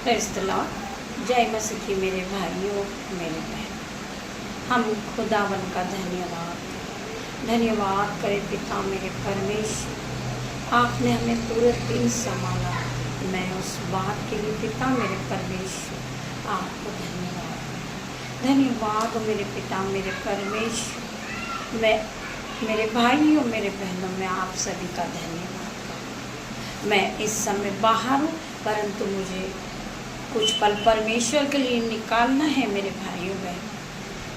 Praise the Lord. जय मसीह की मेरे भाइयों मेरे बहन, हम खुदावन का धन्यवाद करें पिता मेरे परमेश्वर। आपने हमें पूरे दिन संभाला। मैं उस बात के लिए पिता मेरे परमेश्वर आपको धन्यवाद मेरे पिता मेरे परमेश्वर। मैं मेरे भाइयों मेरे बहनों में आप सभी का धन्यवाद करूँ। मैं इस समय बाहर हूँ, परंतु मुझे कुछ पल परमेश्वर के लिए निकालना है मेरे भाइयों बहन।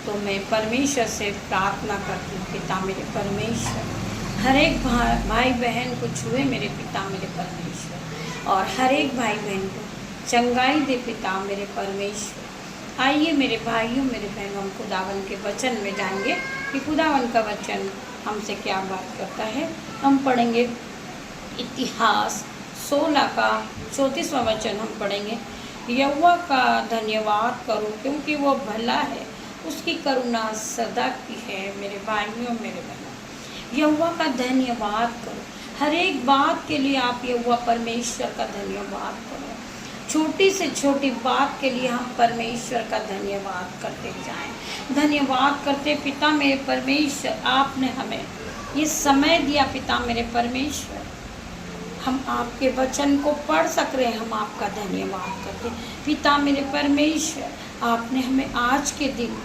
तो मैं परमेश्वर से प्रार्थना करती हूँ, पिता मेरे परमेश्वर, हर एक भाई बहन को छुए मेरे पिता मेरे परमेश्वर, और हर एक भाई बहन को चंगाई दे पिता मेरे परमेश्वर। आइए मेरे भाइयों मेरे बहनों, हम खुदावन के वचन में जाएंगे कि खुदावन का वचन हमसे क्या बात करता है। हम पढ़ेंगे इतिहास 16 का 34वां वचन हम पढ़ेंगे। यहोवा का धन्यवाद करो क्योंकि वो भला है, उसकी करुणा सदा की है। मेरे भाइयों मेरे बहनों, यहोवा का धन्यवाद करो। हर एक बात के लिए आप यहोवा परमेश्वर का धन्यवाद करो। छोटी से छोटी बात के लिए हम परमेश्वर का धन्यवाद करते जाएं। धन्यवाद करते पिता मेरे परमेश्वर, आपने हमें ये समय दिया पिता मेरे परमेश्वर, हम आपके वचन को पढ़ सक रहे हैं। हम आपका धन्यवाद करते पिता मेरे परमेश्वर। आपने हमें आज के दिन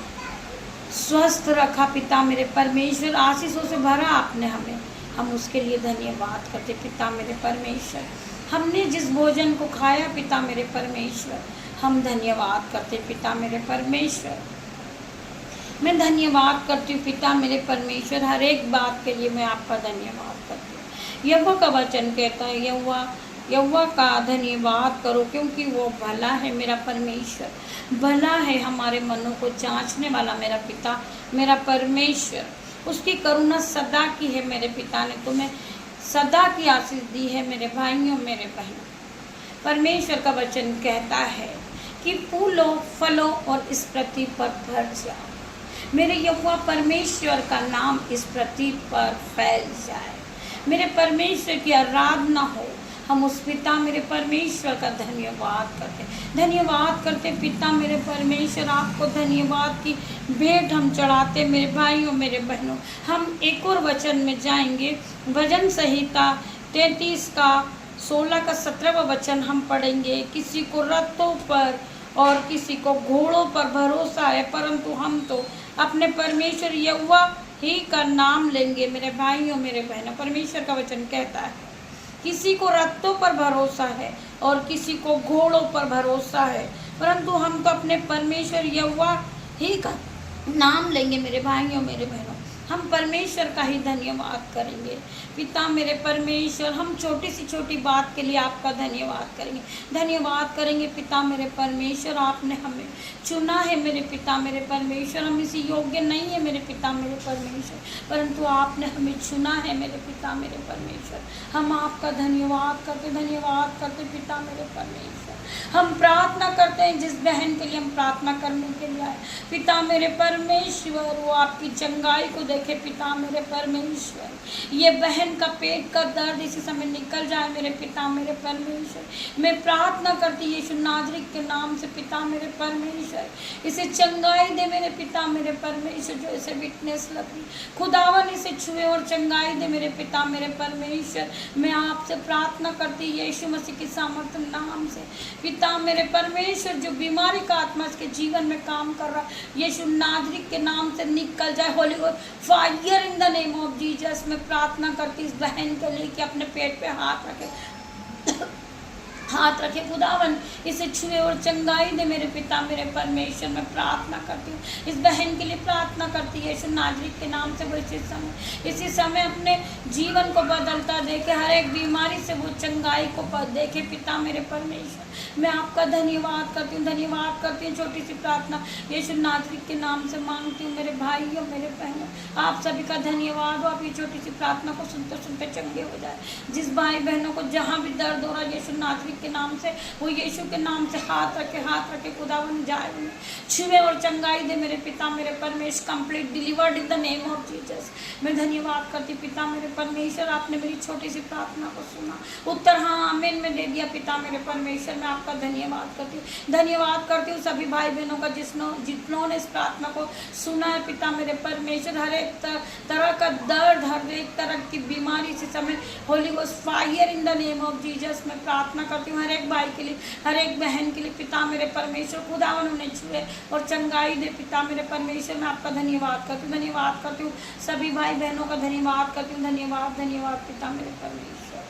स्वस्थ रखा पिता मेरे परमेश्वर, आशीषों से भरा आपने हमें, हम उसके लिए धन्यवाद करते पिता मेरे परमेश्वर। हमने जिस भोजन को खाया पिता मेरे परमेश्वर, हम धन्यवाद करते पिता मेरे परमेश्वर। मैं धन्यवाद करती हूँ पिता मेरे परमेश्वर, हर एक बात के लिए मैं आपका धन्यवाद करती हूँ। यहोवा का वचन कहता है, यहोवा का धन्यवाद करो क्योंकि वो भला है। मेरा परमेश्वर भला है, हमारे मनों को जांचने वाला मेरा पिता मेरा परमेश्वर। उसकी करुणा सदा की है। मेरे पिता ने तुम्हें सदा की आशीष दी है मेरे भाइयों मेरे बहनों। परमेश्वर का वचन कहता है कि फूलों फलों और इस पृथ्वी पर भर जाओ। मेरे यहोवा परमेश्वर का नाम इस पृथ्वी पर फैल जाए। मेरे परमेश्वर की आराधना हो। हम उस पिता मेरे परमेश्वर का धन्यवाद करते पिता मेरे परमेश्वर। आपको धन्यवाद की भेंट हम चढ़ाते मेरे भाइयों मेरे बहनों। हम एक और वचन में जाएंगे, भजन संहिता 33 का 16 का 17वां वचन हम पढ़ेंगे। किसी को रथों पर और किसी को घोड़ों पर भरोसा है, परंतु हम तो अपने परमेश्वर यहोवा ही का नाम लेंगे। मेरे भाइयों मेरे बहनों, परमेश्वर का वचन कहता है किसी को रथों पर भरोसा है और किसी को घोड़ों पर भरोसा है, परंतु हम तो अपने परमेश्वर यहोवा ही का नाम लेंगे। मेरे भाइयों मेरे बहनों, हम परमेश्वर का ही धन्यवाद करेंगे पिता मेरे परमेश्वर। हम छोटी सी छोटी बात के लिए आपका धन्यवाद करेंगे पिता मेरे परमेश्वर। आपने हमें चुना है मेरे पिता मेरे परमेश्वर। हम इसी योग्य नहीं है मेरे पिता मेरे परमेश्वर, परंतु आपने हमें चुना है मेरे पिता मेरे परमेश्वर। हम आपका धन्यवाद करते पिता मेरे परमेश्वर। हम प्रार्थना करते हैं जिस बहन के लिए हम प्रार्थना करने के लिए आए पिता मेरे परमेश्वर, वो आपकी चंगाई को देखे पिता मेरे परमेश्वर। ये बहन का पेट का दर्द इसी समय निकल जाए मेरे पिता मेरे परमेश्वर। मैं प्रार्थना करती यीशु नाज़री के नाम से पिता मेरे परमेश्वर, इसे चंगाई दे मेरे पिता मेरे परमेश्वर। जो इसे विटनेस लगी खुदावन इसे छुए और चंगाई दे मेरे पिता मेरे परमेश्वर। मैं आपसे प्रार्थना करती यीशु मसीह के सामर्थ्य नाम से पिता मेरे परमेश्वर, जो बीमारी का आत्मा इसके जीवन में काम कर रहा है यीशु नाज़री के नाम से निकल जाए। Holi God fire in the name of Jesus. मैं प्रार्थना करती इस बहन के लिए कि अपने पेट पे हाथ रखे खुदावन इसे छुए और चंगाई दे मेरे पिता मेरे परमेश्वर। मैं प्रार्थना करती हूँ इस बहन के लिए, प्रार्थना करती है यीशु नाज़री के नाम से। वो इसी समय अपने जीवन को बदलता देखे, हर एक बीमारी से वो चंगाई को देखे पिता मेरे परमेश्वर। मैं आपका धन्यवाद करती हूँ। छोटी सी प्रार्थना यीशु नाज़री के नाम से मांगती हूँ मेरे भाइयों मेरे बहनों। आप सभी का धन्यवाद हो। आप ये छोटी सी प्रार्थना को सुनते सुनते चंगे हो जाए। जिस भाई बहनों को जहाँ भी दर्द हो रहा है यीशु नाज़री के नाम से, वो यीशु के नाम से हाथ रखे खुदावन जाए उन्हें छुए और चंगाई दे मेरे पिता मेरे परमेश्वर, complete delivered in the name of Jesus. मैं धन्यवाद करती पिता मेरे परमेश्वर, आपने मेरी छोटी सी प्रार्थना को सुना, उत्तर हाँ आमीन में दे दिया पिता मेरे परमेश्वर। मैं आपका धन्यवाद करती हूँ, धन्यवाद करती हूँ सभी भाई बहनों का जितनों ने इस प्रार्थना को सुना है पिता मेरे परमेश्वर। हर एक तरह का दर्द, हर एक तरह की बीमारी से समय Holi ghost fire in the name of Jesus. मैं प्रार्थना करती हूँ हर एक भाई के लिए, हर एक बहन के लिए पिता मेरे परमेश्वर, खुदावन उन्हें छुए और चंगाई दे पिता मेरे परमेश्वर। मैं आपका धन्यवाद करती हूँ सभी भाई बहनों का धन्यवाद करती हूँ, धन्यवाद पिता मेरे परमेश्वर।